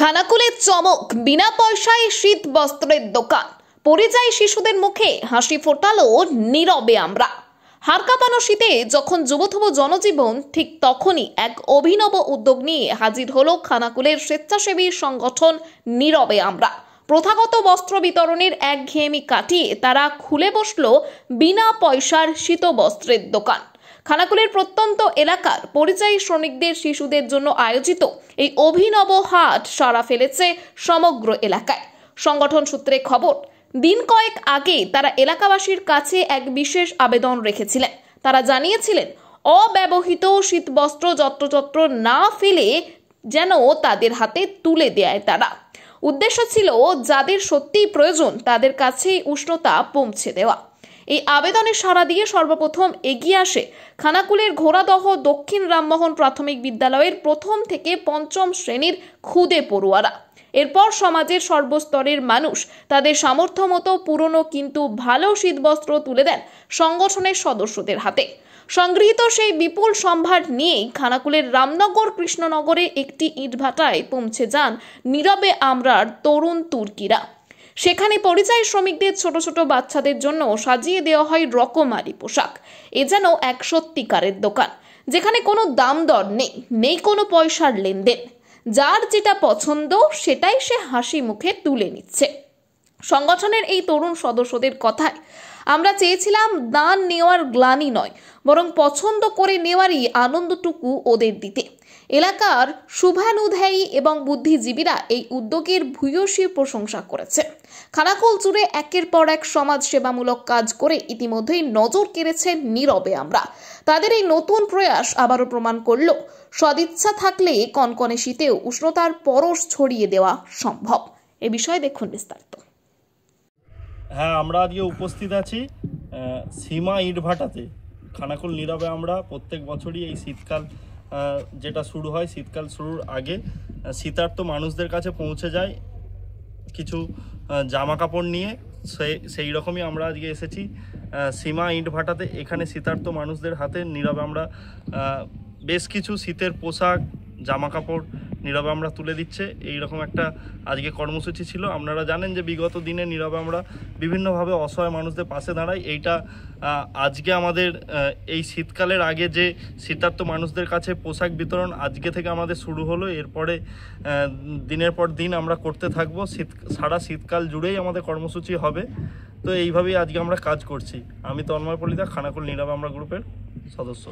খানাকুলের চমক, বিনা পয়সায় শীত বস্ত্রের দোকান। পরিযায়ী শিশুদের মুখে হাসি ফোটালো নীরবে আমরা। হাড় কাঁপানো শীতে যখন যুবথব জনজীবন, ঠিক তখনই এক অভিনব উদ্যোগ নিয়ে হাজির হলো খানাকুলের স্বেচ্ছাসেবী সংগঠন নীরবে আমরা। প্রথাগত বস্ত্র বিতরণের একঘেয়েমি কাটিয়ে তারা খুলে বসলো বিনা পয়সার শীত বস্ত্রের দোকান। খানাকুলের প্রত্যন্ত এলাকার পরিযায়ী শ্রমিকদের শিশুদের জন্য আয়োজিত এই অভিনব হাট সাড়া ফেলেছে সমগ্র এলাকায়। সংগঠন সূত্রে খবর, দিন কয়েক আগে তারা এলাকাবাসীর কাছে এক বিশেষ আবেদন রেখেছিলেন। তারা জানিয়েছিলেন, অব্যবহৃত শীতবস্ত্র যত্রতত্র না ফেলে যেন তাদের হাতে তুলে দেয় তারা। উদ্দেশ্য ছিল যাদের সত্যিই প্রয়োজন তাদের কাছেই উষ্ণতা পৌঁছে দেওয়া। এই আবেদনে সাড়া দিয়ে সর্বপ্রথম এগিয়ে আসে খানাকুলের ঘোড়াদহ দক্ষিণ রামমোহন প্রাথমিক বিদ্যালয়ের প্রথম থেকে পঞ্চম শ্রেণীর খুদে পড়ুয়ারা। এরপর সমাজের সর্বস্তরের মানুষ তাদের সামর্থ্য মতো পুরনো কিন্তু ভালো শীতবস্ত্র তুলে দেন সংগঠনের সদস্যদের হাতে। সংগৃহীত সেই বিপুল সম্ভার নিয়েই খানাকুলের রামনগর কৃষ্ণনগরে একটি ইটভাটায় পৌঁছে যান নীরবে আমরার তরুণ তুর্কিরা। সেখানে পরিযায়ী শ্রমিকদের ছোট ছোট বাচ্চাদের জন্য সাজিয়ে দেওয়া হয় রকমারি পোশাক। এ যেন এক সত্যিকারের দোকান, যেখানে কোনো দাম দর নেই কোনো পয়সার লেনদেন। যার যেটা পছন্দ সেটাই সে হাসি মুখে তুলে নিচ্ছে। সংগঠনের এই তরুণ সদস্যদের কথায়, আমরা চেয়েছিলাম দান নেওয়ার গ্লানি নয়, বরং পছন্দ করে নেওয়ারই আনন্দটুকু ওদের দিতে। এলাকার শুভানুধ্যায়ী এবং বুদ্ধিজীবীরা এই উদ্যোগের ভূয়সী প্রশংসা করেছে। খানাকুল জুড়ে একের পর এক সমাজ সেবামূলক কাজ করে ইতিমধ্যেই নজর কেড়েছে নীরবে আমরা। তাদের এই নতুন প্রয়াস আবারও প্রমাণ করল, সদিচ্ছা থাকলে কনকনে শীতেও উষ্ণতার পরশ ছড়িয়ে দেওয়া সম্ভব। এ বিষয়ে দেখুন বিস্তারিত। হ্যাঁ, আমরা আজকে উপস্থিত আছি সীমা ইটভাটাতে। খানাকুল নীরবে আমরা প্রত্যেক বছরই এই শীতকাল যেটা শুরু হয়, শীতকাল শুরুর আগে শীতার্ত মানুষদের কাছে পৌঁছে যায় কিছু জামা কাপড় নিয়ে। সেই রকমই আমরা আজকে এসেছি সীমা ইটভাটাতে। এখানে শীতার্ত মানুষদের হাতে নীরবে আমরা বেশ কিছু শীতের পোশাক, জামা কাপড় নীরবে আমরা তুলে দিচ্ছে। এইরকম একটা আজকে কর্মসূচি ছিল। আপনারা জানেন যে বিগত দিনে নীরবে আমরা বিভিন্নভাবে অসহায় মানুষদের পাশে দাঁড়াই। এইটা আজকে আমাদের এই শীতকালের আগে যে শীতার্ত মানুষদের কাছে পোশাক বিতরণ আজকে থেকে আমাদের শুরু হলো। এরপরে দিনের পর দিন আমরা করতে থাকবো। সারা শীতকাল জুড়েই আমাদের কর্মসূচি হবে। তো এইভাবেই আজকে আমরা কাজ করছি। আমি তন্ময় পলিদা, খানাকুল নীরবে আমরা গ্রুপের সদস্য।